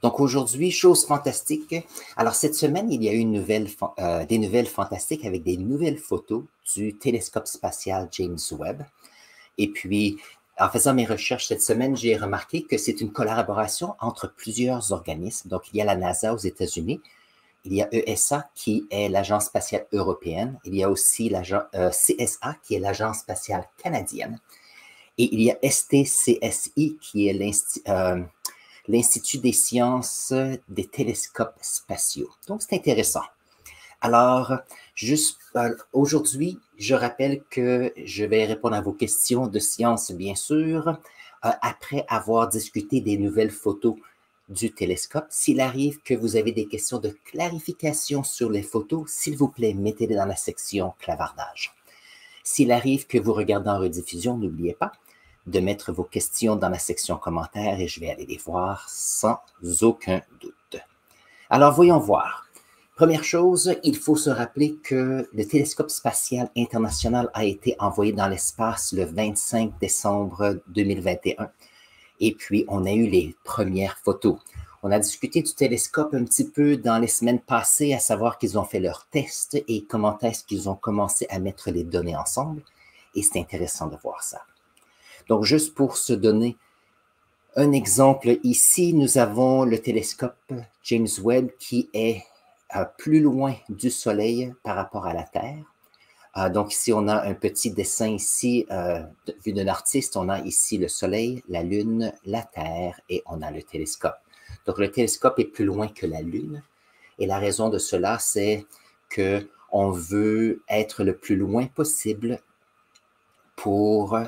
Donc aujourd'hui, chose fantastique. Alors cette semaine, il y a eu des nouvelles fantastiques avec des nouvelles photos du télescope spatial James Webb. Et puis, en faisant mes recherches cette semaine, j'ai remarqué que c'est une collaboration entre plusieurs organismes. Donc il y a la NASA aux États-Unis, il y a ESA qui est l'Agence spatiale européenne, il y a aussi CSA qui est l'Agence spatiale canadienne, et il y a STCSI qui est l'Institut des sciences des télescopes spatiaux. Donc, c'est intéressant. Alors, aujourd'hui, je rappelle que je vais répondre à vos questions de science, bien sûr, après avoir discuté des nouvelles photos du télescope. S'il arrive que vous avez des questions de clarification sur les photos, s'il vous plaît, mettez-les dans la section clavardage. S'il arrive que vous regardez en rediffusion, n'oubliez pas de mettre vos questions dans la section commentaires et je vais aller les voir sans aucun doute. Alors, voyons voir. Première chose, il faut se rappeler que le télescope spatial international a été envoyé dans l'espace le 25 décembre 2021. Et puis, on a eu les premières photos. On a discuté du télescope un petit peu dans les semaines passées, à savoir qu'ils ont fait leurs tests et comment est-ce qu'ils ont commencé à mettre les données ensemble. Et c'est intéressant de voir ça. Donc, juste pour se donner un exemple, ici, nous avons le télescope James Webb qui est plus loin du Soleil par rapport à la Terre. Donc, ici, on a un petit dessin ici, vu d'un artiste. On a ici le Soleil, la Lune, la Terre et on a le télescope. Donc, le télescope est plus loin que la Lune. Et la raison de cela, c'est qu'on veut être le plus loin possible pour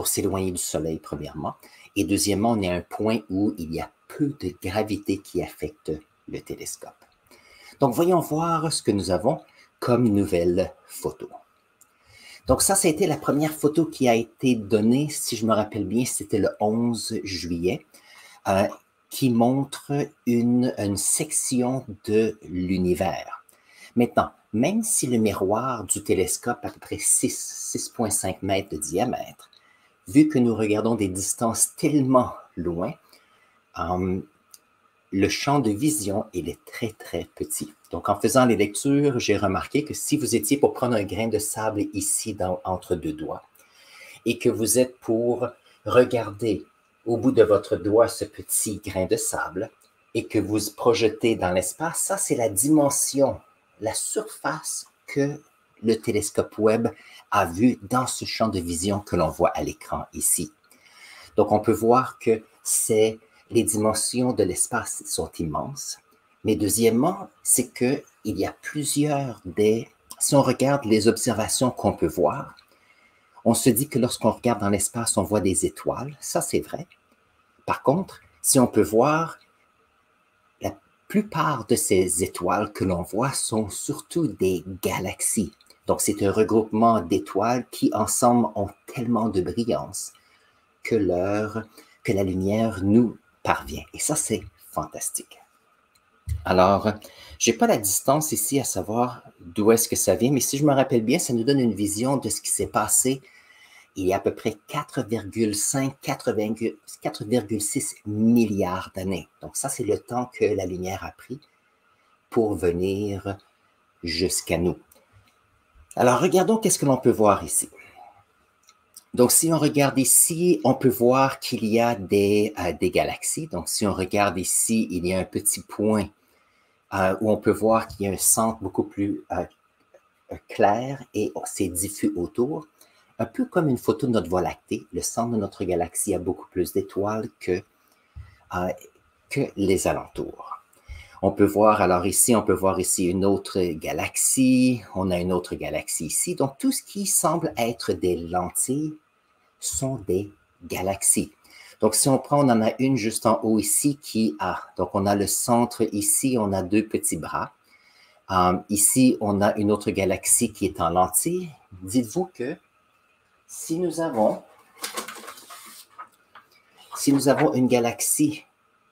s'éloigner du Soleil, premièrement. Et deuxièmement, on est à un point où il y a peu de gravité qui affecte le télescope. Donc, voyons voir ce que nous avons comme nouvelle photo. Donc ça, c'était la première photo qui a été donnée, si je me rappelle bien, c'était le 11 juillet, qui montre une section de l'univers. Maintenant, même si le miroir du télescope a à peu près 6,5 mètres de diamètre, vu que nous regardons des distances tellement loin, le champ de vision, il est très, très petit. Donc, en faisant les lectures, j'ai remarqué que si vous étiez pour prendre un grain de sable ici entre deux doigts et que vous êtes pour regarder au bout de votre doigt ce petit grain de sable et que vous projetez dans l'espace, ça, c'est la dimension, la surface que le télescope Webb a vu dans ce champ de vision que l'on voit à l'écran ici. Donc, on peut voir que les dimensions de l'espace sont immenses. Mais deuxièmement, c'est qu'il y a si on regarde les observations qu'on peut voir, on se dit que lorsqu'on regarde dans l'espace, on voit des étoiles. Ça, c'est vrai. Par contre, si on peut voir, la plupart de ces étoiles que l'on voit sont surtout des galaxies. Donc, c'est un regroupement d'étoiles qui, ensemble, ont tellement de brillance que la lumière nous parvient. Et ça, c'est fantastique. Alors, je n'ai pas la distance ici à savoir d'où est-ce que ça vient, mais si je me rappelle bien, ça nous donne une vision de ce qui s'est passé il y a à peu près 4,6 milliards d'années. Donc ça, c'est le temps que la lumière a pris pour venir jusqu'à nous. Alors, regardons qu'est-ce que l'on peut voir ici. Donc, si on regarde ici, on peut voir qu'il y a des galaxies. Donc, si on regarde ici, il y a un petit point où on peut voir qu'il y a un centre beaucoup plus clair et c'est diffus autour. Un peu comme une photo de notre Voie lactée, le centre de notre galaxie a beaucoup plus d'étoiles que les alentours. On peut voir, alors ici, on peut voir ici une autre galaxie, on a une autre galaxie ici. Donc, tout ce qui semble être des lentilles sont des galaxies. Donc, si on prend, on en a une juste en haut ici donc on a le centre ici, on a deux petits bras. Ici, on a une autre galaxie qui est en lentille. Dites-vous que si nous avons une galaxie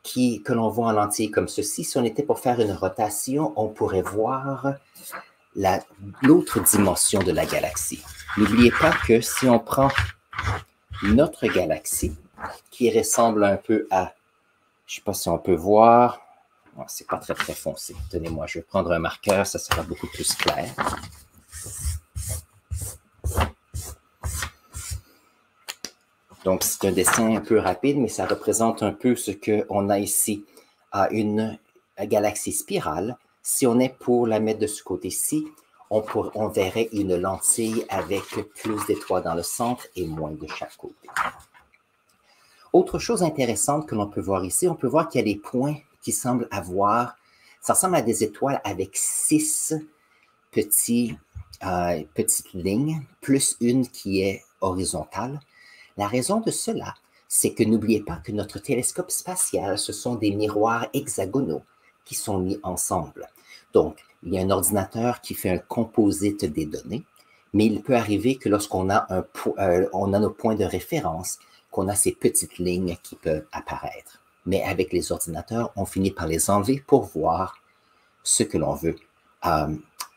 que l'on voit en lentille comme ceci, si on était pour faire une rotation, on pourrait voir l'autre dimension de la galaxie. N'oubliez pas que si on prend notre galaxie, qui ressemble un peu à Je ne sais pas si on peut voir. Ce n'est pas très, très foncé. Tenez-moi, je vais prendre un marqueur, ça sera beaucoup plus clair. Donc, c'est un dessin un peu rapide, mais ça représente un peu ce qu'on a ici, une galaxie spirale. Si on est pour la mettre de ce côté-ci, on verrait une lentille avec plus d'étoiles dans le centre et moins de chaque côté. Autre chose intéressante que l'on peut voir ici, on peut voir qu'il y a des points qui semblent avoir, ça ressemble à des étoiles avec 6 petites lignes, plus une qui est horizontale. La raison de cela, c'est que n'oubliez pas que notre télescope spatial, ce sont des miroirs hexagonaux qui sont mis ensemble. Donc, il y a un ordinateur qui fait un composite des données, mais il peut arriver que lorsqu'on a, on a nos points de référence, qu'on a ces petites lignes qui peuvent apparaître. Mais avec les ordinateurs, on finit par les enlever pour voir ce que l'on veut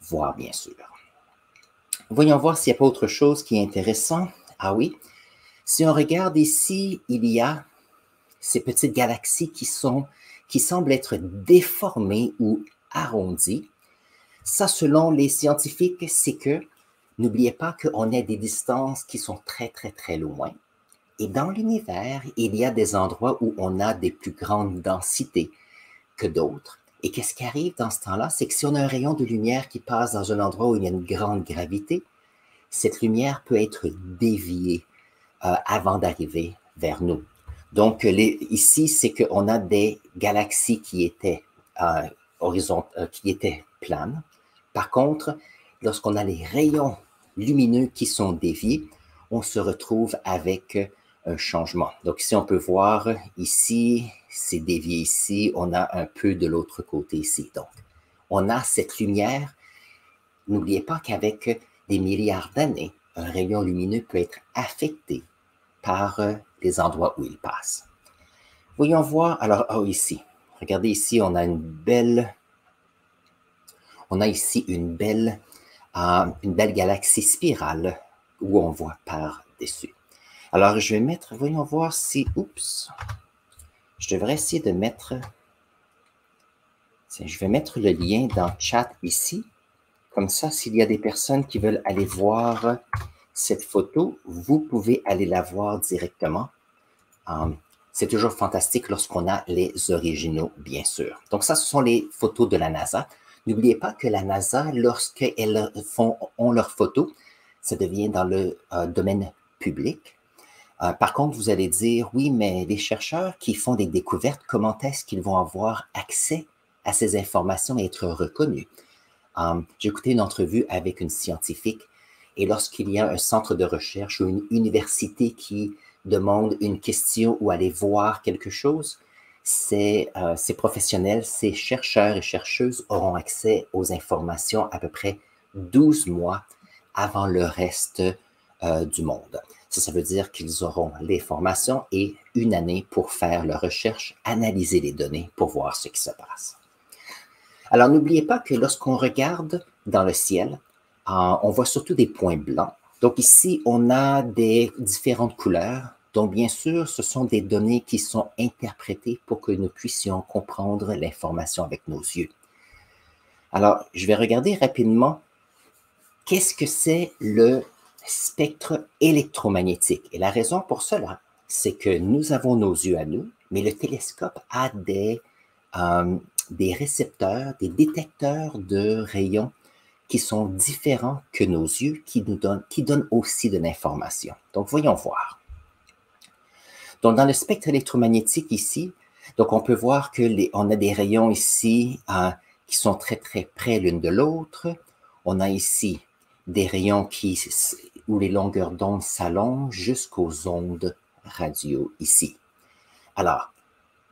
voir, bien sûr. Voyons voir s'il n'y a pas autre chose qui est intéressant. Ah oui, si on regarde ici, il y a ces petites galaxies qui semblent être déformées ou arrondies. Ça, selon les scientifiques, c'est que, n'oubliez pas qu'on a des distances qui sont très, très, très loin. Et dans l'univers, il y a des endroits où on a des plus grandes densités que d'autres. Et qu'est-ce qui arrive dans ce temps-là? C'est que si on a un rayon de lumière qui passe dans un endroit où il y a une grande gravité, cette lumière peut être déviée avant d'arriver vers nous. Donc, ici, c'est qu'on a des galaxies qui étaient planes. Par contre, lorsqu'on a les rayons lumineux qui sont déviés, on se retrouve avec un changement. Donc, ici, on peut voir ici, c'est dévié ici, on a un peu de l'autre côté ici. Donc, on a cette lumière. N'oubliez pas qu'avec des milliards d'années, un rayon lumineux peut être affecté par les endroits où il passe. Voyons voir, alors, ici, regardez ici, on a ici une belle galaxie spirale où on voit par-dessus. Alors, je vais mettre, voyons voir si, je devrais essayer de mettre, je vais mettre le lien dans le chat ici. Comme ça, s'il y a des personnes qui veulent aller voir cette photo, vous pouvez aller la voir directement. C'est toujours fantastique lorsqu'on a les originaux, bien sûr. Donc ça, ce sont les photos de la NASA. N'oubliez pas que la NASA, lorsqu'elles ont leurs photos, ça devient dans le domaine public. Par contre, vous allez dire, oui, mais les chercheurs qui font des découvertes, comment est-ce qu'ils vont avoir accès à ces informations et être reconnus? J'ai écouté une entrevue avec une scientifique et lorsqu'il y a un centre de recherche ou une université qui demande une question ou aller voir quelque chose, ces professionnels, ces chercheurs et chercheuses auront accès aux informations à peu près 12 mois avant le reste du monde. Ça veut dire qu'ils auront les formations et une année pour faire leur recherche, analyser les données pour voir ce qui se passe. Alors, n'oubliez pas que lorsqu'on regarde dans le ciel, on voit surtout des points blancs. Donc ici, on a des différentes couleurs. Donc, bien sûr, ce sont des données qui sont interprétées pour que nous puissions comprendre l'information avec nos yeux. Alors, je vais regarder rapidement qu'est-ce que c'est le spectre électromagnétique. Et la raison pour cela, c'est que nous avons nos yeux à nous, mais le télescope a des récepteurs, des détecteurs de rayons qui sont différents que nos yeux, qui donnent aussi de l'information. Donc, voyons voir. Donc, dans le spectre électromagnétique ici, donc on peut voir qu'on a des rayons ici qui sont très, très près l'une de l'autre. On a ici des rayons où les longueurs d'onde s'allongent jusqu'aux ondes radio ici. Alors,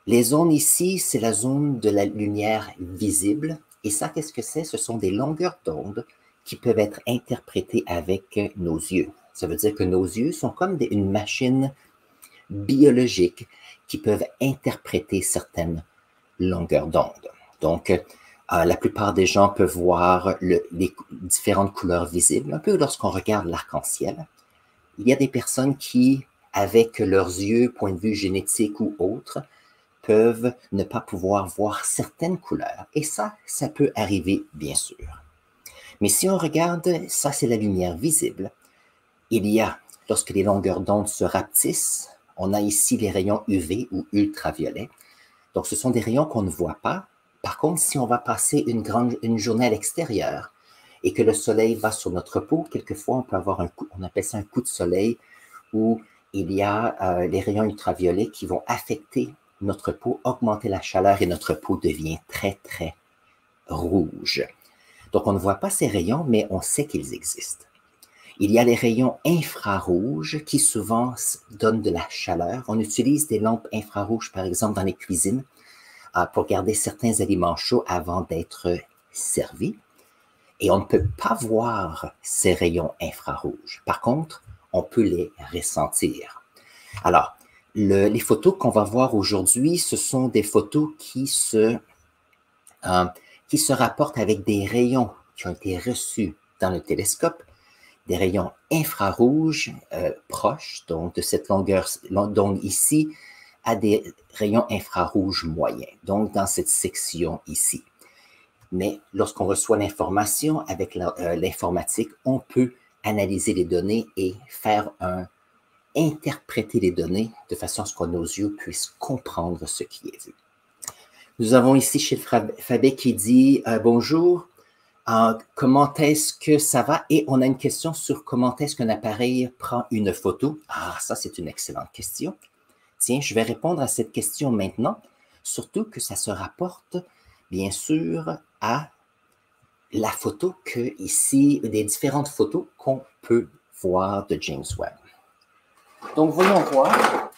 les zones ici, c'est la zone de la lumière visible. Et ça, qu'est-ce que c'est? Ce sont des longueurs d'onde qui peuvent être interprétées avec nos yeux. Ça veut dire que nos yeux sont comme une machine biologique qui peuvent interpréter certaines longueurs d'onde. Donc, la plupart des gens peuvent voir les différentes couleurs visibles, un peu lorsqu'on regarde l'arc-en-ciel. Il y a des personnes qui, avec leurs yeux, point de vue génétique ou autre, peuvent ne pas pouvoir voir certaines couleurs. Et ça peut arriver, bien sûr. Mais si on regarde, ça c'est la lumière visible. Il y a, lorsque les longueurs d'onde se rapetissent, on a ici les rayons UV ou ultraviolets. Donc, ce sont des rayons qu'on ne voit pas. Par contre, si on va passer une journée à l'extérieur et que le soleil va sur notre peau, quelquefois, on peut avoir on appelle ça un coup de soleil, où il y a les rayons ultraviolets qui vont affecter notre peau, augmenter la chaleur et notre peau devient très, très rouge. Donc, on ne voit pas ces rayons, mais on sait qu'ils existent. Il y a les rayons infrarouges qui souvent donnent de la chaleur. On utilise des lampes infrarouges, par exemple, dans les cuisines pour garder certains aliments chauds avant d'être servis. Et on ne peut pas voir ces rayons infrarouges. Par contre, on peut les ressentir. Alors, les photos qu'on va voir aujourd'hui, ce sont des photos qui se rapportent avec des rayons qui ont été reçus dans le télescope, des rayons infrarouges proches, donc de cette longueur d'onde ici, à des rayons infrarouges moyens, donc dans cette section ici. Mais lorsqu'on reçoit l'information avec l'informatique, on peut analyser les données et interpréter les données de façon à ce que nos yeux puissent comprendre ce qui est vu. Nous avons ici chez Fabé qui dit bonjour. Comment est-ce que ça va? Et on a une question sur comment est-ce qu'un appareil prend une photo. Ah, ça, c'est une excellente question. Tiens, je vais répondre à cette question maintenant, surtout que ça se rapporte, bien sûr, à la photo ici, des différentes photos qu'on peut voir de James Webb. Donc, voyons voir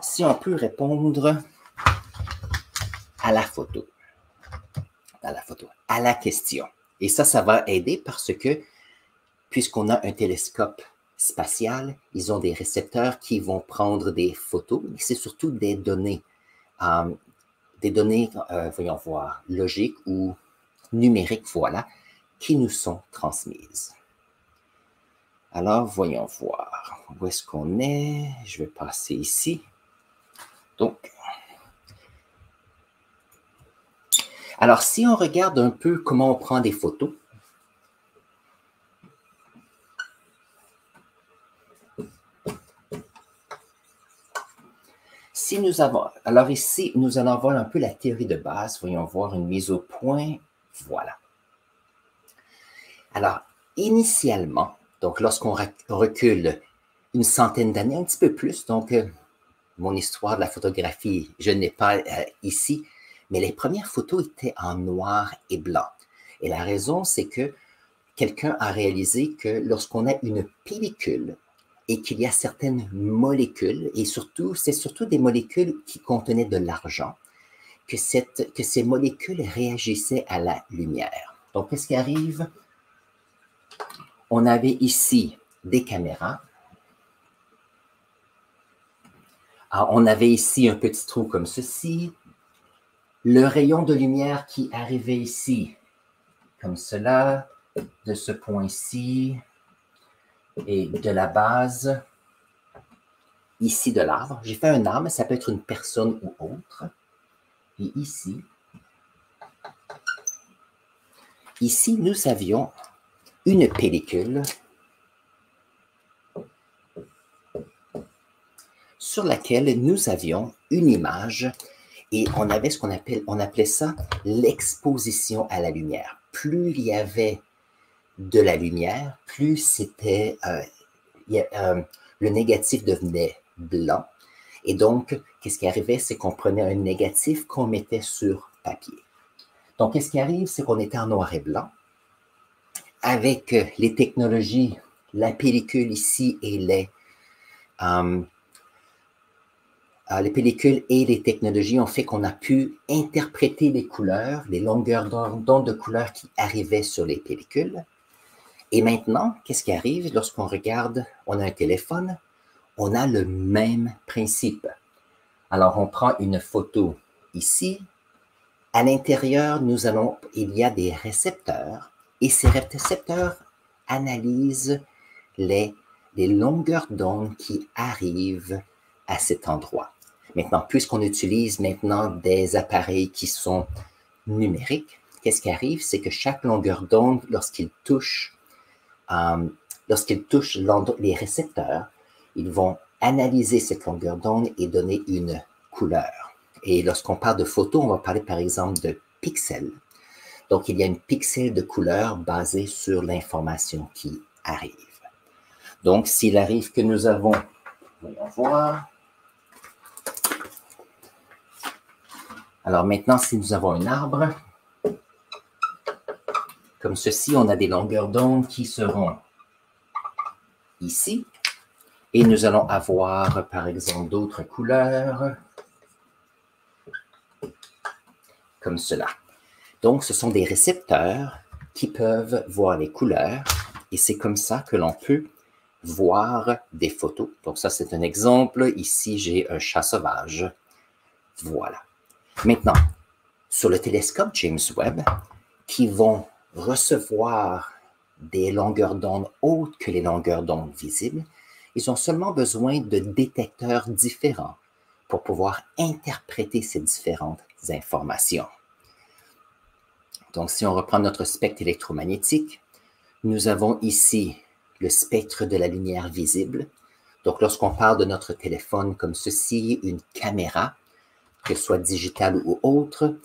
si on peut répondre à la photo, à la question. Et ça va aider parce que, puisqu'on a un télescope spatial, ils ont des récepteurs qui vont prendre des photos, mais c'est surtout des données, voyons voir, logiques ou numériques, voilà, qui nous sont transmises. Alors, voyons voir. Où est-ce qu'on est? Je vais passer ici. Donc, alors, si on regarde un peu comment on prend des photos, alors ici, nous allons voir un peu la théorie de base. Voyons voir une mise au point. Voilà. Alors, initialement, donc lorsqu'on recule une centaine d'années, un petit peu plus, donc mon histoire de la photographie, je n'ai pas ici, mais les premières photos étaient en noir et blanc. Et la raison, c'est que quelqu'un a réalisé que lorsqu'on a une pellicule et qu'il y a certaines molécules, et c'est surtout des molécules qui contenaient de l'argent, que ces molécules réagissaient à la lumière. Donc, qu'est-ce qui arrive? On avait ici des caméras. Alors, on avait ici un petit trou comme ceci. Le rayon de lumière qui arrivait ici, comme cela, de ce point-ci, et de la base, ici de l'arbre. J'ai fait un arbre, ça peut être une personne ou autre. Et ici, nous avions une pellicule sur laquelle nous avions une image et on avait on appelait ça l'exposition à la lumière. Plus il y avait de la lumière, plus c'était le négatif devenait blanc. Et donc, qu'est-ce qui arrivait? C'est qu'on prenait un négatif qu'on mettait sur papier. Donc, qu'est-ce qui arrive? C'est qu'on était en noir et blanc. Avec les technologies, la pellicule ici et les pellicules et les technologies ont fait qu'on a pu interpréter les couleurs, les longueurs d'onde de couleurs qui arrivaient sur les pellicules. Et maintenant, qu'est-ce qui arrive lorsqu'on regarde, on a un téléphone, on a le même principe. Alors, on prend une photo ici. À l'intérieur, il y a des récepteurs et ces récepteurs analysent les longueurs d'onde qui arrivent à cet endroit. Maintenant, puisqu'on utilise maintenant des appareils qui sont numériques, qu'est-ce qui arrive? C'est que chaque longueur d'onde, lorsqu'il touche les récepteurs, ils vont analyser cette longueur d'onde et donner une couleur. Et lorsqu'on parle de photos, on va parler par exemple de pixels. Donc, il y a une pixel de couleur basée sur l'information qui arrive. Donc, s'il arrive que nous avons, voyons voir. Alors maintenant, si nous avons un arbre, comme ceci, on a des longueurs d'onde qui seront ici. Et nous allons avoir, par exemple, d'autres couleurs, comme cela. Donc, ce sont des récepteurs qui peuvent voir les couleurs. Et c'est comme ça que l'on peut voir des photos. Donc, ça, c'est un exemple. Ici, j'ai un chat sauvage. Voilà. Maintenant, sur le télescope James Webb, qui vont recevoir des longueurs d'onde autres que les longueurs d'onde visibles, ils ont seulement besoin de détecteurs différents pour pouvoir interpréter ces différentes informations. Donc, si on reprend notre spectre électromagnétique, nous avons ici le spectre de la lumière visible. Donc, lorsqu'on parle de notre téléphone comme ceci, une caméra, que ce soit digitale ou autre,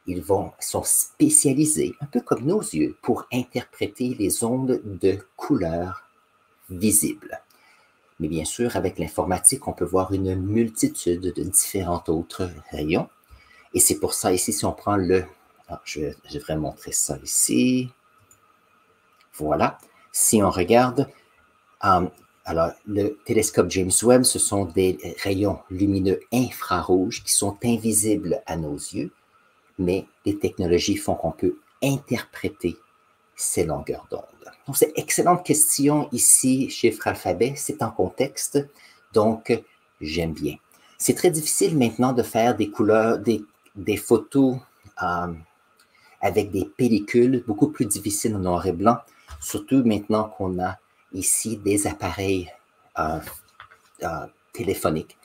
ils sont spécialisés, un peu comme nos yeux, pour interpréter les ondes de couleur visibles. Mais bien sûr, avec l'informatique, on peut voir une multitude de différents autres rayons. Et c'est pour ça, ici, si on prend je devrais montrer ça ici. Voilà. Si on regarde, alors, le télescope James Webb, ce sont des rayons lumineux infrarouges qui sont invisibles à nos yeux, mais les technologies font qu'on peut interpréter ces longueurs d'onde. Donc, c'est une excellente question ici, chiffre alphabet, c'est en contexte, donc j'aime bien. C'est très difficile maintenant de faire des couleurs, des photos avec des pellicules, beaucoup plus difficile en noir et blanc, surtout maintenant qu'on a ici des appareils téléphoniques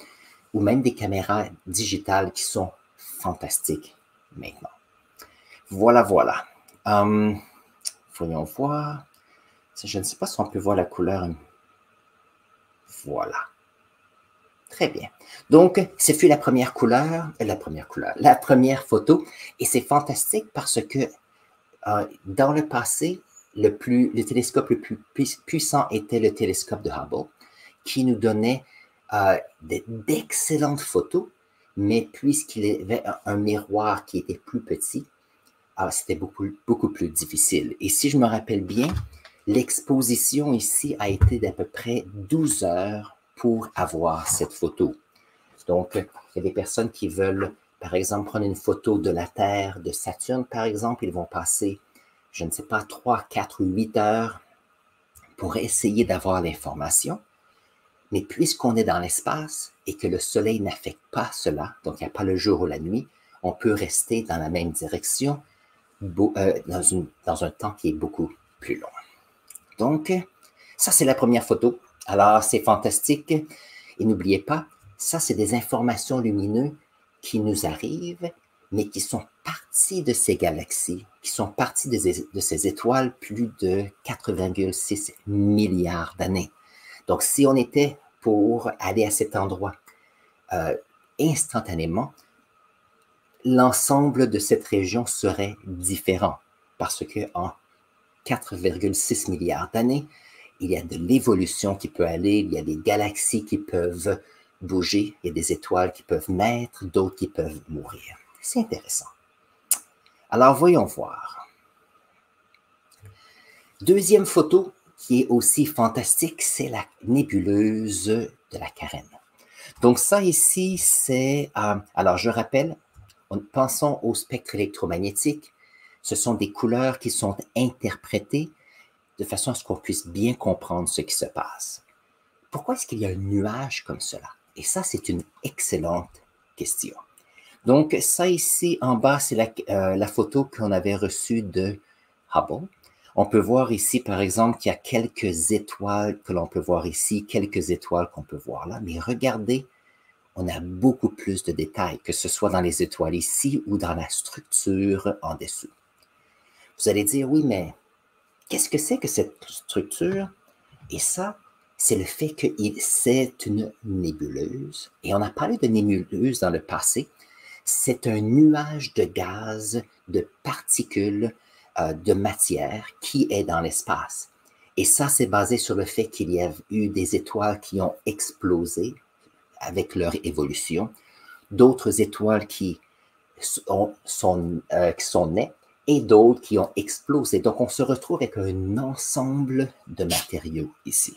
ou même des caméras digitales qui sont fantastiques maintenant. Voilà, voilà. Voyons voir. Je ne sais pas si on peut voir la couleur. Voilà. Très bien. Donc, ce fut la première la première photo. Et c'est fantastique parce que dans le passé, le télescope le plus puissant était le télescope de Hubble, qui nous donnait d'excellentes photos, mais puisqu'il y avait un miroir qui était plus petit, c'était beaucoup plus difficile. Et si je me rappelle bien, l'exposition ici a été d'à peu près 12 heures pour avoir cette photo. Donc, il y a des personnes qui veulent, par exemple, prendre une photo de la Terre, de Saturne, par exemple. Ils vont passer, je ne sais pas, 3, 4 ou 8 heures pour essayer d'avoir l'information. Mais puisqu'on est dans l'espace et que le Soleil n'affecte pas cela, donc il n'y a pas le jour ou la nuit, on peut rester dans la même direction dans un temps qui est beaucoup plus long. Donc, ça, c'est la première photo. Alors, c'est fantastique. Et n'oubliez pas, ça, c'est des informations lumineuses qui nous arrivent, mais qui sont parties de ces galaxies, qui sont parties de ces étoiles plus de 4,6 milliards d'années. Donc, si on était pour aller à cet endroit instantanément, l'ensemble de cette région serait différent parce qu'en 4,6 milliards d'années, il y a de l'évolution qui peut aller, il y a des galaxies qui peuvent bouger, il y a des étoiles qui peuvent naître, d'autres qui peuvent mourir. C'est intéressant. Alors, voyons voir. Deuxième photo qui est aussi fantastique, c'est la nébuleuse de la Carène. Donc ça ici, c'est... alors, je rappelle, pensons au spectre électromagnétique. Ce sont des couleurs qui sont interprétées de façon à ce qu'on puisse bien comprendre ce qui se passe. Pourquoi est-ce qu'il y a un nuage comme cela? Et ça, c'est une excellente question. Donc, ça ici, en bas, c'est la photo qu'on avait reçue de Hubble. On peut voir ici, par exemple, qu'il y a quelques étoiles que l'on peut voir ici, quelques étoiles qu'on peut voir là. Mais regardez on a beaucoup plus de détails, que ce soit dans les étoiles ici ou dans la structure en dessous. Vous allez dire, oui, mais qu'est-ce que c'est que cette structure? Et ça, c'est le fait que c'est une nébuleuse. Et on a parlé de nébuleuse dans le passé. C'est un nuage de gaz, de particules, de matière qui est dans l'espace. Et ça, c'est basé sur le fait qu'il y a eu des étoiles qui ont explosé avec leur évolution, d'autres étoiles qui sont nées et d'autres qui ont explosé. Donc, on se retrouve avec un ensemble de matériaux ici.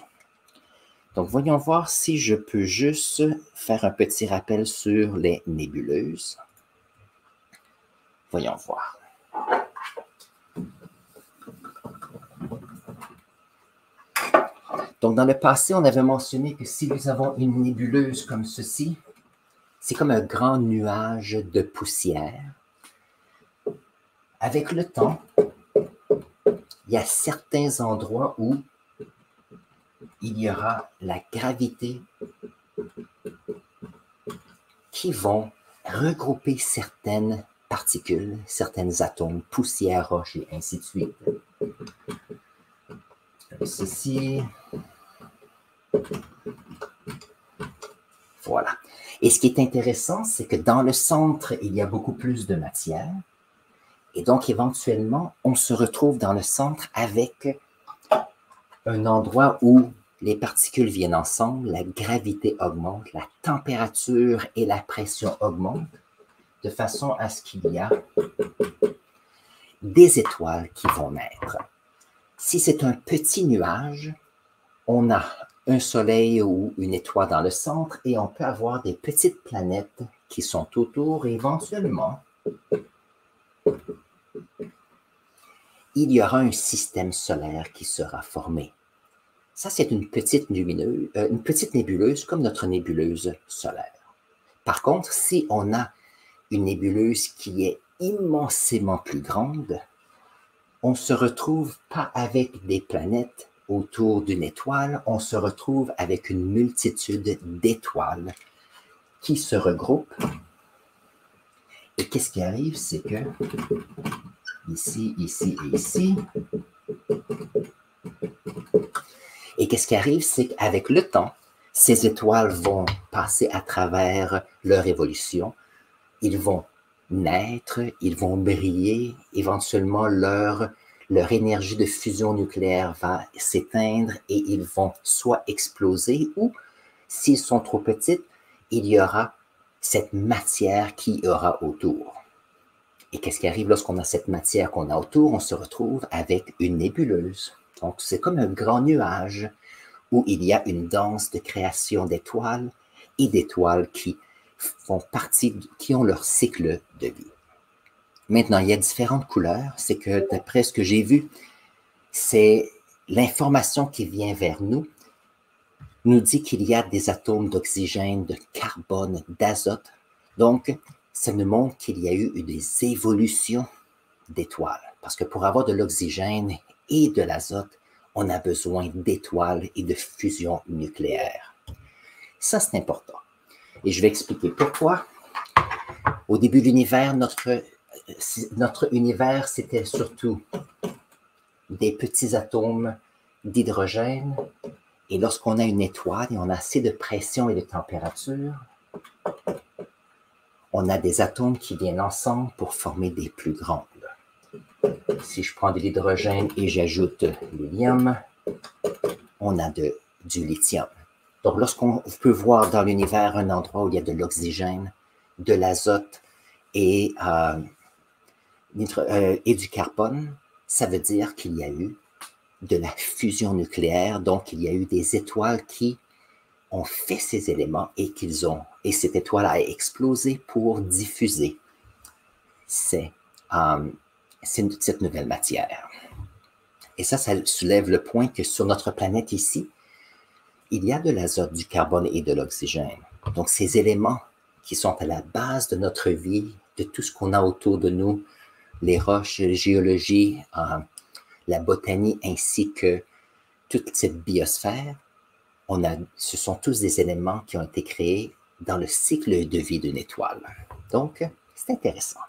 Donc, voyons voir si je peux juste faire un petit rappel sur les nébuleuses. Voyons voir. Donc, dans le passé, on avait mentionné que si nous avons une nébuleuse comme ceci, c'est comme un grand nuage de poussière. Avec le temps, il y a certains endroits où il y aura la gravité qui vont regrouper certaines particules, certains atomes, poussière, roche et ainsi de suite. Ceci. Voilà. Et ce qui est intéressant, c'est que dans le centre, il y a beaucoup plus de matière. Et donc, éventuellement, on se retrouve dans le centre avec un endroit où les particules viennent ensemble, la gravité augmente, la température et la pression augmentent, de façon à ce qu'il y a des étoiles qui vont naître. Si c'est un petit nuage, on a un soleil ou une étoile dans le centre et on peut avoir des petites planètes qui sont autour et éventuellement, il y aura un système solaire qui sera formé. Ça, c'est une petite nébuleuse comme notre nébuleuse solaire. Par contre, si on a une nébuleuse qui est immensément plus grande, on ne se retrouve pas avec des planètes autour d'une étoile, on se retrouve avec une multitude d'étoiles qui se regroupent. Et qu'est-ce qui arrive, c'est que ici, ici et ici. Et qu'est-ce qui arrive, c'est qu'avec le temps, ces étoiles vont passer à travers leur évolution. Ils vont naître, ils vont briller, éventuellement leur énergie de fusion nucléaire va s'éteindre et ils vont soit exploser ou, s'ils sont trop petites, il y aura cette matière qui aura autour. Et qu'est-ce qui arrive lorsqu'on a cette matière qu'on a autour? On se retrouve avec une nébuleuse. Donc, c'est comme un grand nuage où il y a une danse de création d'étoiles et d'étoiles qui font partie, qui ont leur cycle de vie. Maintenant, il y a différentes couleurs. C'est que, d'après ce que j'ai vu, c'est l'information qui vient vers nous dit qu'il y a des atomes d'oxygène, de carbone, d'azote. Donc, ça nous montre qu'il y a eu des évolutions d'étoiles. Parce que pour avoir de l'oxygène et de l'azote, on a besoin d'étoiles et de fusion nucléaire. Ça, c'est important. Et je vais expliquer pourquoi. Au début de l'univers, notre univers, c'était surtout des petits atomes d'hydrogène. Et lorsqu'on a une étoile et on a assez de pression et de température, on a des atomes qui viennent ensemble pour former des plus grandes. Si je prends de l'hydrogène et j'ajoute l'hélium, on a du lithium. Donc, lorsqu'on peut voir dans l'univers un endroit où il y a de l'oxygène, de l'azote et du carbone, ça veut dire qu'il y a eu de la fusion nucléaire, donc il y a eu des étoiles qui ont fait ces éléments et cette étoile a explosé pour diffuser cette nouvelle matière. Et ça soulève le point que sur notre planète ici, il y a de l'azote, du carbone et de l'oxygène. Donc, ces éléments qui sont à la base de notre vie, de tout ce qu'on a autour de nous, les roches, la géologie, la botanie, ainsi que toute cette biosphère, ce sont tous des éléments qui ont été créés dans le cycle de vie d'une étoile. Donc, c'est intéressant.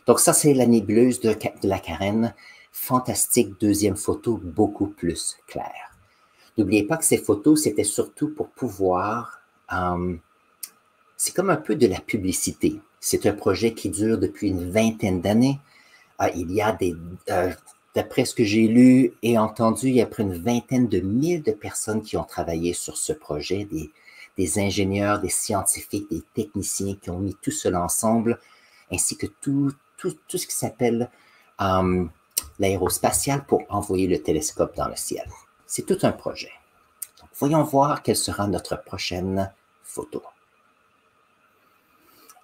Donc, ça, c'est la nébuleuse de la Carène. Fantastique, deuxième photo, beaucoup plus claire. N'oubliez pas que ces photos, c'était surtout pour pouvoir... c'est comme un peu de la publicité. C'est un projet qui dure depuis une vingtaine d'années. Il y a d'après ce que j'ai lu et entendu, il y a près d'une vingtaine de mille de personnes qui ont travaillé sur ce projet, des ingénieurs, des scientifiques, des techniciens qui ont mis tout cela ensemble, ainsi que tout ce qui s'appelle l'aérospatial pour envoyer le télescope dans le ciel. C'est tout un projet. Donc, voyons voir quelle sera notre prochaine photo.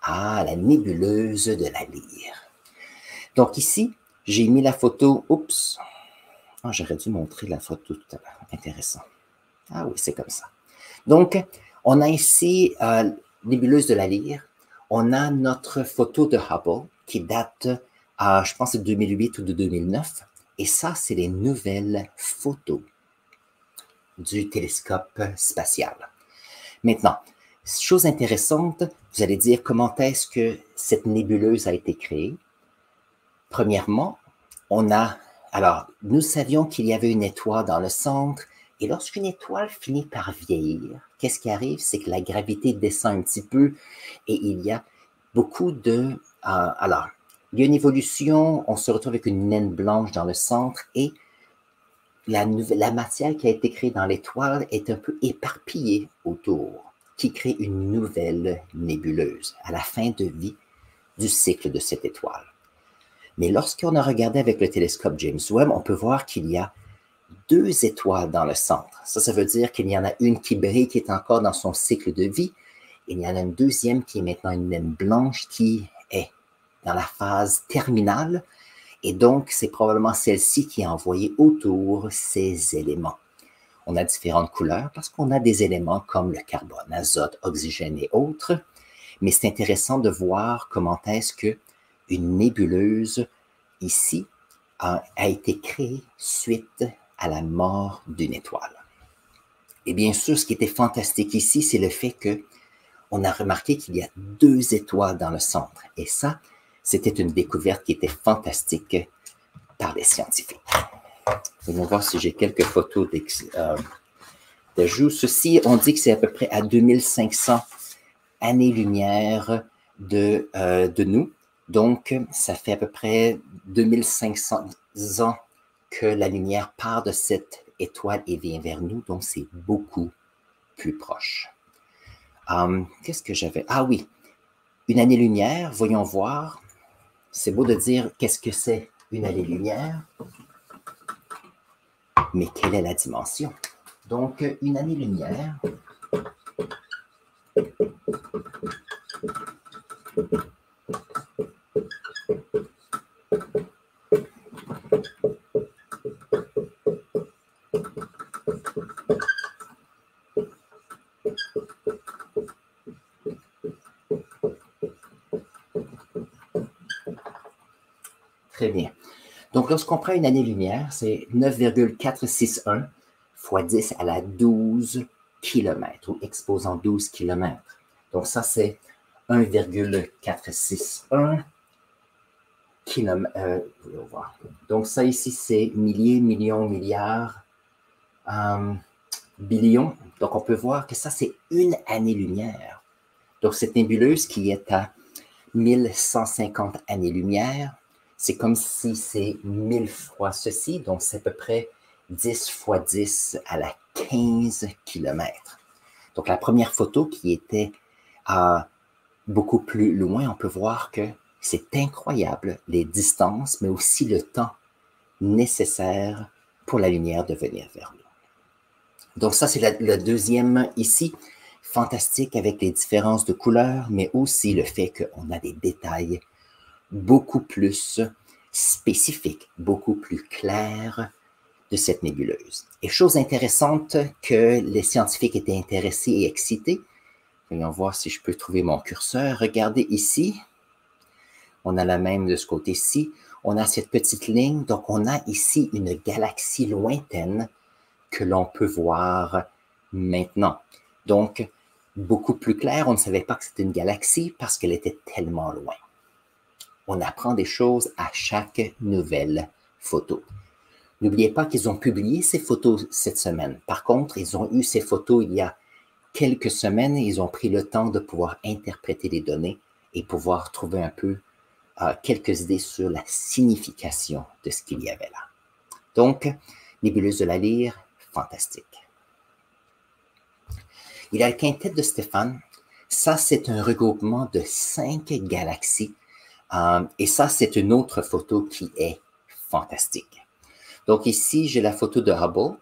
Ah, la nébuleuse de la Lyre. Donc ici, j'ai mis la photo, oups, j'aurais dû montrer la photo tout à l'heure, intéressant. Ah oui, c'est comme ça. Donc, on a ici nébuleuse de la Lyre, on a notre photo de Hubble qui date, je pense, de 2008 ou de 2009, et ça, c'est les nouvelles photos du télescope spatial. Maintenant, chose intéressante, vous allez dire comment est-ce que cette nébuleuse a été créée. Premièrement, nous savions qu'il y avait une étoile dans le centre, et lorsqu'une étoile finit par vieillir, qu'est-ce qui arrive? C'est que la gravité descend un petit peu, et il y a beaucoup de... il y a une évolution, on se retrouve avec une naine blanche dans le centre, et la matière qui a été créée dans l'étoile est un peu éparpillée autour, qui crée une nouvelle nébuleuse à la fin de vie du cycle de cette étoile. Mais lorsqu'on a regardé avec le télescope James Webb, on peut voir qu'il y a deux étoiles dans le centre. Ça veut dire qu'il y en a une qui brille, qui est encore dans son cycle de vie. Et il y en a une deuxième qui est maintenant une naine blanche qui est dans la phase terminale. Et donc, c'est probablement celle-ci qui a envoyé autour ces éléments. On a différentes couleurs parce qu'on a des éléments comme le carbone, azote, oxygène et autres. Mais c'est intéressant de voir comment est-ce que une nébuleuse, ici, a été créée suite à la mort d'une étoile. Et bien sûr, ce qui était fantastique ici, c'est le fait qu'on a remarqué qu'il y a deux étoiles dans le centre. Et ça, c'était une découverte qui était fantastique par les scientifiques. Voyons voir si j'ai quelques photos d'ajout. Ceci, on dit que c'est à peu près à 2500 années-lumière de nous. Donc, ça fait à peu près 2500 ans que la lumière part de cette étoile et vient vers nous. Donc, c'est beaucoup plus proche. Qu'est-ce que j'avais? Ah oui, une année-lumière, voyons voir. C'est beau de dire qu'est-ce que c'est une année-lumière, mais quelle est la dimension? Donc, une année-lumière, très bien. Donc, lorsqu'on prend une année-lumière, c'est 9,461 fois 10 à la 12 km, ou exposant 12 km. Donc, ça, c'est 1,461 km. Donc, ça ici, c'est milliers, millions, milliards, billions. Donc, on peut voir que ça, c'est une année-lumière. Donc, cette nébuleuse qui est à 1150 années-lumière, c'est comme si c'est 1000 fois ceci, donc c'est à peu près 10 fois 10 à la 15 km. Donc la première photo qui était beaucoup plus loin, on peut voir que c'est incroyable les distances, mais aussi le temps nécessaire pour la lumière de venir vers nous. Donc ça, c'est le deuxième ici, fantastique avec les différences de couleurs, mais aussi le fait qu'on a des détails beaucoup plus spécifique, beaucoup plus clair de cette nébuleuse. Et chose intéressante que les scientifiques étaient intéressés et excités, voyons voir si je peux trouver mon curseur. Regardez ici, on a la même de ce côté-ci, on a cette petite ligne, donc on a ici une galaxie lointaine que l'on peut voir maintenant. Donc, beaucoup plus clair. On ne savait pas que c'était une galaxie parce qu'elle était tellement loin. On apprend des choses à chaque nouvelle photo. N'oubliez pas qu'ils ont publié ces photos cette semaine. Par contre, ils ont eu ces photos il y a quelques semaines et ils ont pris le temps de pouvoir interpréter les données et pouvoir trouver un peu quelques idées sur la signification de ce qu'il y avait là. Donc, nébuleuse de la Lyre, fantastique. Il y a le quintet de Stéphane. Ça, c'est un regroupement de 5 galaxies. Et ça, c'est une autre photo qui est fantastique. Donc ici, j'ai la photo de Hubble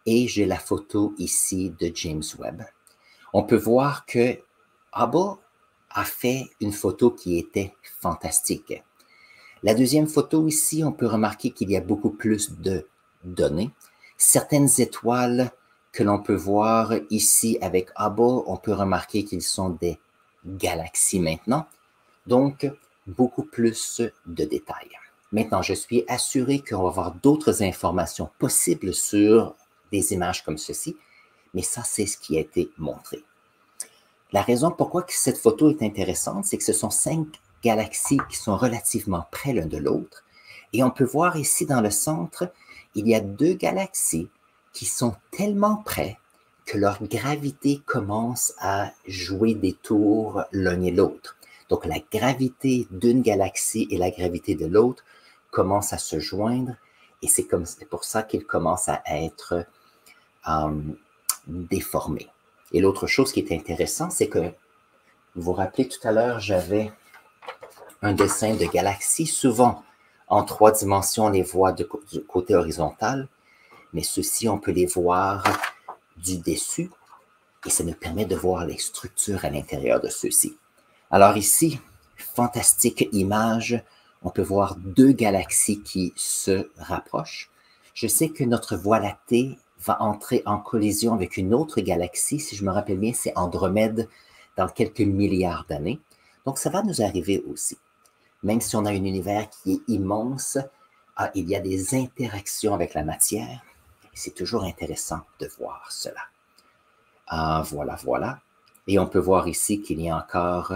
et j'ai la photo ici de James Webb. On peut voir que Hubble a fait une photo qui était fantastique. La deuxième photo ici, on peut remarquer qu'il y a beaucoup plus de données. Certaines étoiles que l'on peut voir ici avec Hubble, on peut remarquer qu'ils sont des galaxies maintenant. Donc, beaucoup plus de détails. Maintenant, je suis assuré qu'on va avoir d'autres informations possibles sur des images comme ceci, mais ça, c'est ce qui a été montré. La raison pourquoi cette photo est intéressante, c'est que ce sont 5 galaxies qui sont relativement près l'un de l'autre. Et on peut voir ici dans le centre, il y a 2 galaxies qui sont tellement près que leur gravité commence à jouer des tours l'un et l'autre. Donc, la gravité d'une galaxie et la gravité de l'autre commencent à se joindre et c'est pour ça qu'ils commencent à être déformés. Et l'autre chose qui est intéressante, c'est que, vous vous rappelez tout à l'heure, j'avais un dessin de galaxies. Souvent, en 3 dimensions, on les voit du côté horizontal, mais ceux-ci, on peut les voir du dessus et ça nous permet de voir les structures à l'intérieur de ceux-ci. Alors ici, fantastique image, on peut voir 2 galaxies qui se rapprochent. Je sais que notre Voie lactée va entrer en collision avec une autre galaxie, si je me rappelle bien, c'est Andromède, dans quelques milliards d'années. Donc ça va nous arriver aussi. Même si on a un univers qui est immense, il y a des interactions avec la matière. C'est toujours intéressant de voir cela. Voilà. Et on peut voir ici qu'il y a encore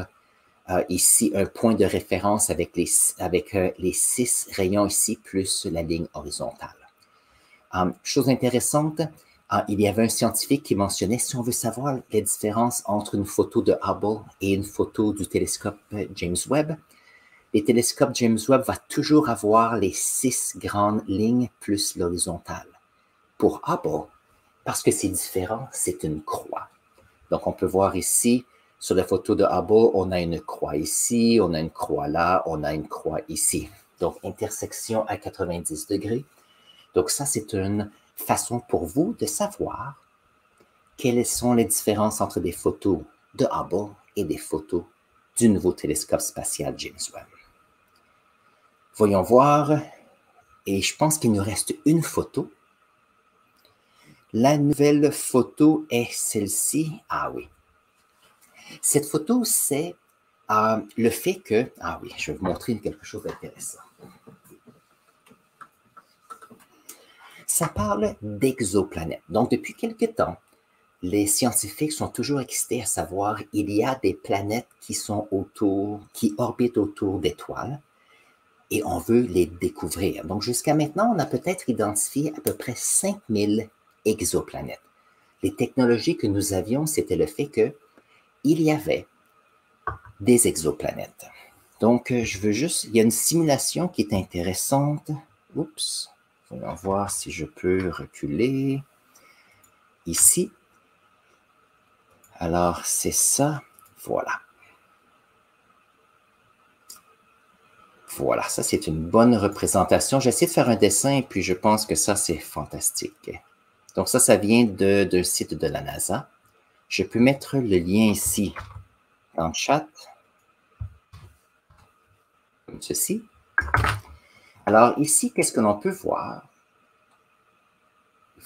ici un point de référence avec les 6 rayons ici, plus la ligne horizontale. Chose intéressante, il y avait un scientifique qui mentionnait, si on veut savoir les différences entre une photo de Hubble et une photo du télescope James Webb, les télescopes James Webb va toujours avoir les 6 grandes lignes plus l'horizontale. Pour Hubble, parce que c'est différent, c'est une croix. Donc, on peut voir ici, sur la photo de Hubble, on a une croix ici, on a une croix là, on a une croix ici. Donc, intersection à 90 degrés. Donc, ça, c'est une façon pour vous de savoir quelles sont les différences entre des photos de Hubble et des photos du nouveau télescope spatial James Webb. Voyons voir, et je pense qu'il nous reste une photo. La nouvelle photo est celle-ci. Ah oui. Cette photo, c'est le fait que... Ah oui, je vais vous montrer quelque chose d'intéressant. Ça parle d'exoplanètes. Donc, depuis quelque temps, les scientifiques sont toujours excités à savoir il y a des planètes qui orbitent autour d'étoiles et on veut les découvrir. Donc, jusqu'à maintenant, on a peut-être identifié à peu près 5000 exoplanètes. Les technologies que nous avions, c'était le fait qu'il y avait des exoplanètes. Donc, il y a une simulation qui est intéressante. Oups, voyons voir si je peux reculer. Ici. Alors, c'est ça. Voilà. Voilà, ça c'est une bonne représentation. J'essaie de faire un dessin et puis je pense que ça c'est fantastique. Donc ça vient d'un site de la NASA. Je peux mettre le lien ici dans le chat, comme ceci. Alors ici, qu'est-ce que l'on peut voir?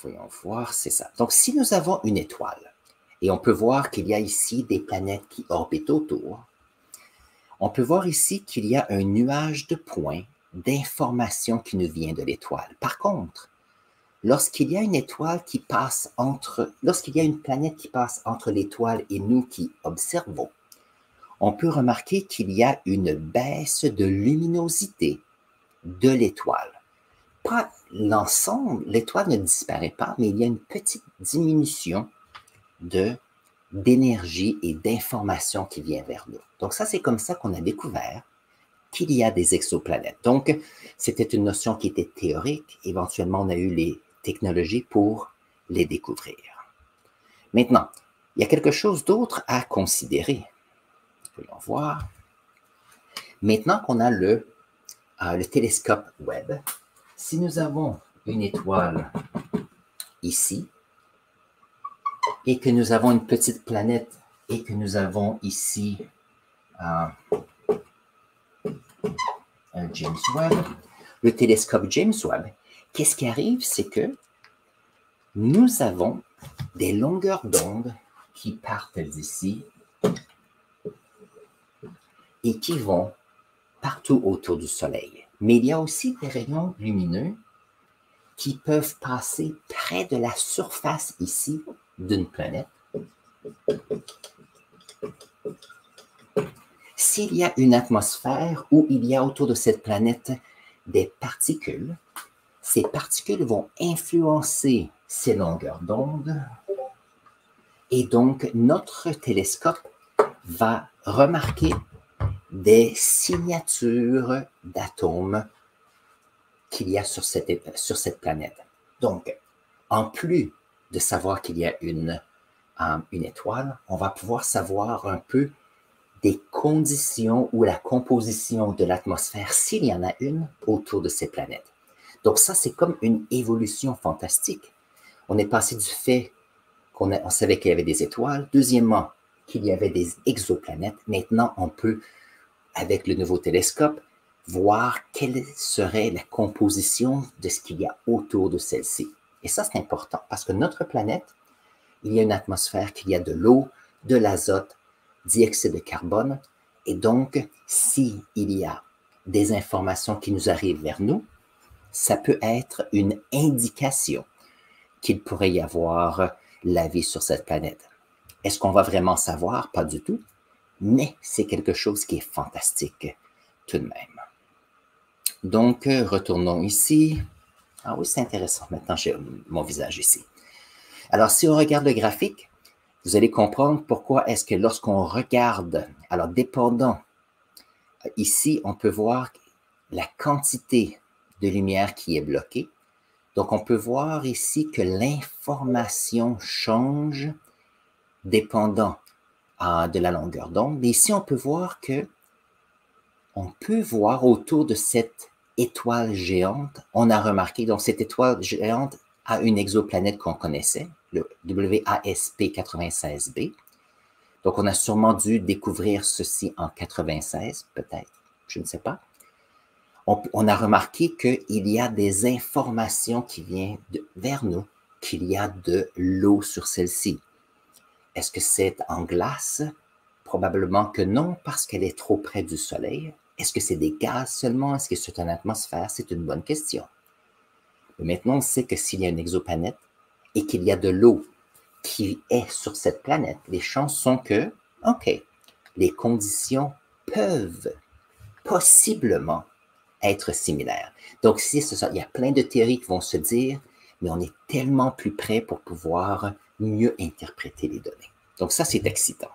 Voyons voir, c'est ça. Donc si nous avons une étoile, et on peut voir qu'il y a ici des planètes qui orbitent autour, on peut voir ici qu'il y a un nuage de points d'informations qui nous vient de l'étoile. Par contre, lorsqu'il y a une étoile qui passe lorsqu'il y a une planète qui passe entre l'étoile et nous qui observons, on peut remarquer qu'il y a une baisse de luminosité de l'étoile. Pas l'ensemble, l'étoile ne disparaît pas, mais il y a une petite diminution d'énergie et d'information qui vient vers nous. Donc ça, c'est comme ça qu'on a découvert qu'il y a des exoplanètes. Donc, c'était une notion qui était théorique. Éventuellement, on a eu les technologies pour les découvrir. Maintenant, il y a quelque chose d'autre à considérer. Voyons voir. Maintenant qu'on a le télescope Webb, si nous avons une étoile ici, et que nous avons une petite planète, et que nous avons ici un James Webb, le télescope James Webb, qu'est-ce qui arrive? C'est que nous avons des longueurs d'onde qui partent d'ici et qui vont partout autour du Soleil. Mais il y a aussi des rayons lumineux qui peuvent passer près de la surface ici d'une planète. S'il y a une atmosphère où il y a autour de cette planète des particules, ces particules vont influencer ces longueurs d'onde et donc notre télescope va remarquer des signatures d'atomes qu'il y a sur cette planète. Donc, en plus de savoir qu'il y a une étoile, on va pouvoir savoir un peu des conditions ou la composition de l'atmosphère, s'il y en a une, autour de ces planètes. Donc ça, c'est comme une évolution fantastique. On est passé du fait qu'on savait qu'il y avait des étoiles. Deuxièmement, qu'il y avait des exoplanètes. Maintenant, on peut, avec le nouveau télescope, voir quelle serait la composition de ce qu'il y a autour de celle-ci. Et ça, c'est important parce que notre planète, il y a une atmosphère, qu'il y a de l'eau, de l'azote, dioxyde de carbone. Et donc, s'il y a des informations qui nous arrivent vers nous, ça peut être une indication qu'il pourrait y avoir la vie sur cette planète. Est-ce qu'on va vraiment savoir? Pas du tout. Mais c'est quelque chose qui est fantastique tout de même. Donc, retournons ici. Ah oui, c'est intéressant. Maintenant, j'ai mon visage ici. Alors, si on regarde le graphique, vous allez comprendre pourquoi est-ce que lorsqu'on regarde, alors dépendant, ici, on peut voir la quantité de lumière qui est bloquée. Donc, on peut voir ici que l'information change dépendant de la longueur d'onde. Mais ici, on peut voir que on peut voir autour de cette étoile géante, on a remarqué, donc cette étoile géante a une exoplanète qu'on connaissait, le WASP 96b. Donc, on a sûrement dû découvrir ceci en 96, peut-être, je ne sais pas. On a remarqué qu'il y a des informations qui viennent vers nous, qu'il y a de l'eau sur celle-ci. Est-ce que c'est en glace? Probablement que non, parce qu'elle est trop près du Soleil. Est-ce que c'est des gaz seulement? Est-ce que c'est une atmosphère? C'est une bonne question. Mais maintenant, on sait que s'il y a une exoplanète et qu'il y a de l'eau qui est sur cette planète, les chances sont que, OK, les conditions peuvent possiblement être similaires. Donc, si c'est ça, il y a plein de théories qui vont se dire, mais on est tellement plus près pour pouvoir mieux interpréter les données. Donc, ça, c'est excitant.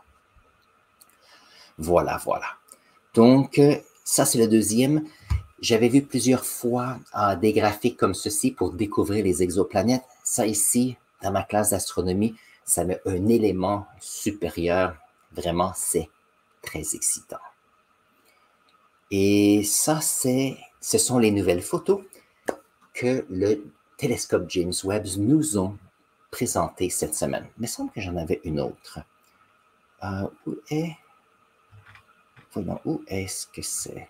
Voilà, voilà. Donc, ça, c'est le deuxième. J'avais vu plusieurs fois des graphiques comme ceci pour découvrir les exoplanètes. Ça ici, dans ma classe d'astronomie, ça met un élément supérieur. Vraiment, c'est très excitant. Et ça, ce sont les nouvelles photos que le télescope James Webb nous ont présentées cette semaine. Il me semble que j'en avais une autre. Voyons, où est-ce que c'est?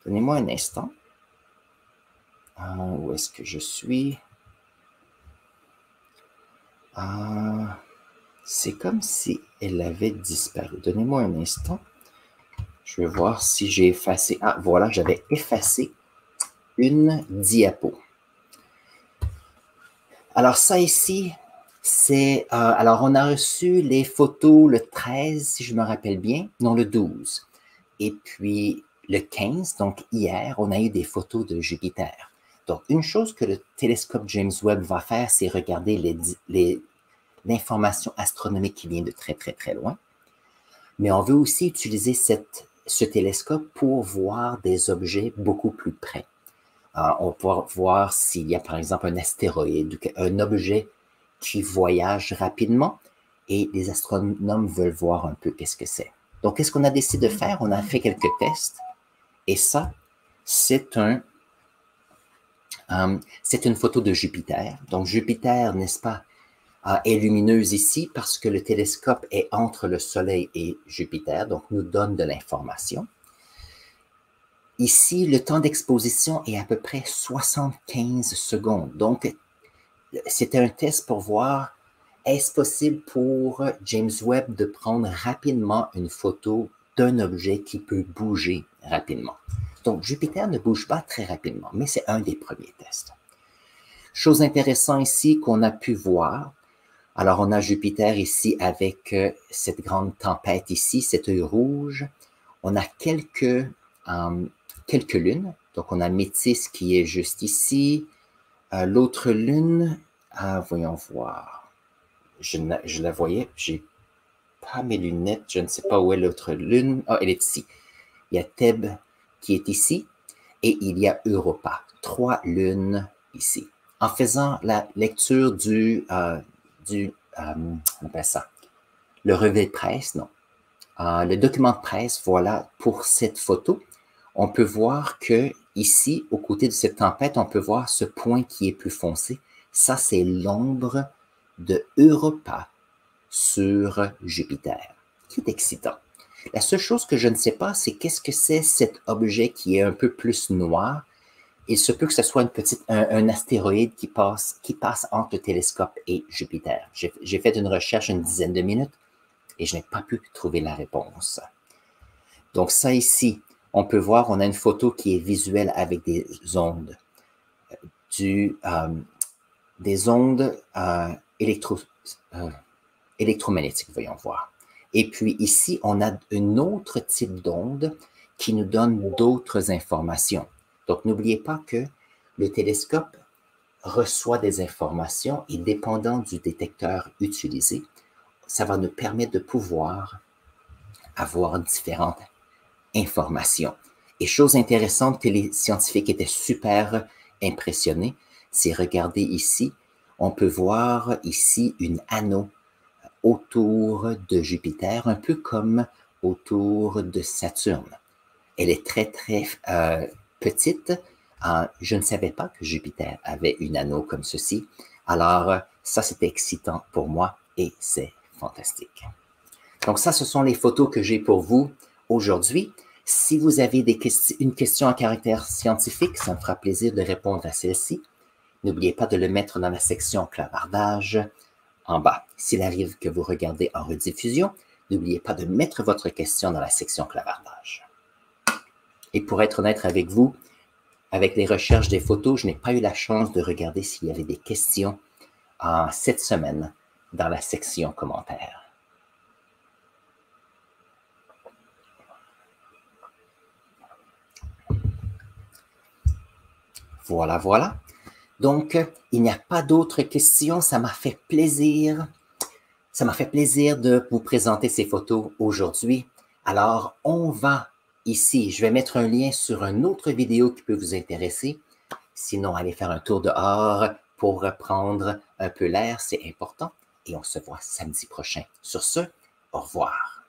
Donnez-moi un instant. Où est-ce que je suis? C'est comme si elle avait disparu. Donnez-moi un instant. Je vais voir si j'ai effacé. Ah, voilà, j'avais effacé une diapo. Alors ça ici, c'est... alors on a reçu les photos le 13, si je me rappelle bien, non le 12. Et puis le 15, donc hier, on a eu des photos de Jupiter. Donc une chose que le télescope James Webb va faire, c'est regarder l'information astronomique qui vient de très très très loin. Mais on veut aussi utiliser ce télescope pour voir des objets beaucoup plus près. On va pouvoir voir s'il y a par exemple un astéroïde, un objet qui voyage rapidement et les astronomes veulent voir un peu qu'est-ce que c'est. Donc, qu'est-ce qu'on a décidé de faire? On a fait quelques tests et ça, c'est une photo de Jupiter. Donc, Jupiter, n'est-ce pas, est lumineuse ici parce que le télescope est entre le Soleil et Jupiter, donc nous donne de l'information. Ici, le temps d'exposition est à peu près 75 secondes. Donc, c'était un test pour voir, est-ce possible pour James Webb de prendre rapidement une photo d'un objet qui peut bouger rapidement. Donc, Jupiter ne bouge pas très rapidement, mais c'est un des premiers tests. Chose intéressante ici qu'on a pu voir, alors on a Jupiter ici avec cette grande tempête ici, cet œil rouge. On a quelques lunes. Donc, on a Métis qui est juste ici. L'autre lune, voyons voir. Je la voyais, j'ai pas mes lunettes, je ne sais pas où est l'autre lune. Ah, elle est ici. Il y a Thèbes qui est ici et il y a Europa. 3 lunes ici. En faisant la lecture on appelle ça, le relevé de presse, non. Le document de presse, voilà, pour cette photo, on peut voir que ici, aux côtés de cette tempête, on peut voir ce point qui est plus foncé. Ça, c'est l'ombre de Europa sur Jupiter, qui est excitant. La seule chose que je ne sais pas, c'est qu'est-ce que c'est cet objet qui est un peu plus noir. Il se peut que ce soit un astéroïde qui passe entre le télescope et Jupiter. J'ai fait une recherche une dizaine de minutes et je n'ai pas pu trouver la réponse. Donc ça ici, on peut voir, on a une photo qui est visuelle avec des ondes, des ondes électromagnétiques, voyons voir. Et puis ici, on a un autre type d'onde qui nous donne d'autres informations. Donc, n'oubliez pas que le télescope reçoit des informations et dépendant du détecteur utilisé, ça va nous permettre de pouvoir avoir différentes informations. Et chose intéressante que les scientifiques étaient super impressionnés, c'est regarder ici, on peut voir ici une anneau autour de Jupiter, un peu comme autour de Saturne. Elle est très, très petite. Je ne savais pas que Jupiter avait une anneau comme ceci. Alors, ça, c'était excitant pour moi et c'est fantastique. Donc, ça, ce sont les photos que j'ai pour vous aujourd'hui. Si vous avez une question à caractère scientifique, ça me fera plaisir de répondre à celle-ci. N'oubliez pas de le mettre dans la section clavardage en bas. S'il arrive que vous regardez en rediffusion, n'oubliez pas de mettre votre question dans la section clavardage. Et pour être honnête avec vous, avec les recherches des photos, je n'ai pas eu la chance de regarder s'il y avait des questions cette semaine dans la section commentaires. Voilà, voilà. Donc, il n'y a pas d'autres questions. Ça m'a fait plaisir. Ça m'a fait plaisir de vous présenter ces photos aujourd'hui. Alors, on va ici, je vais mettre un lien sur une autre vidéo qui peut vous intéresser. Sinon, allez faire un tour dehors pour reprendre un peu l'air, c'est important. Et on se voit samedi prochain. Sur ce, au revoir.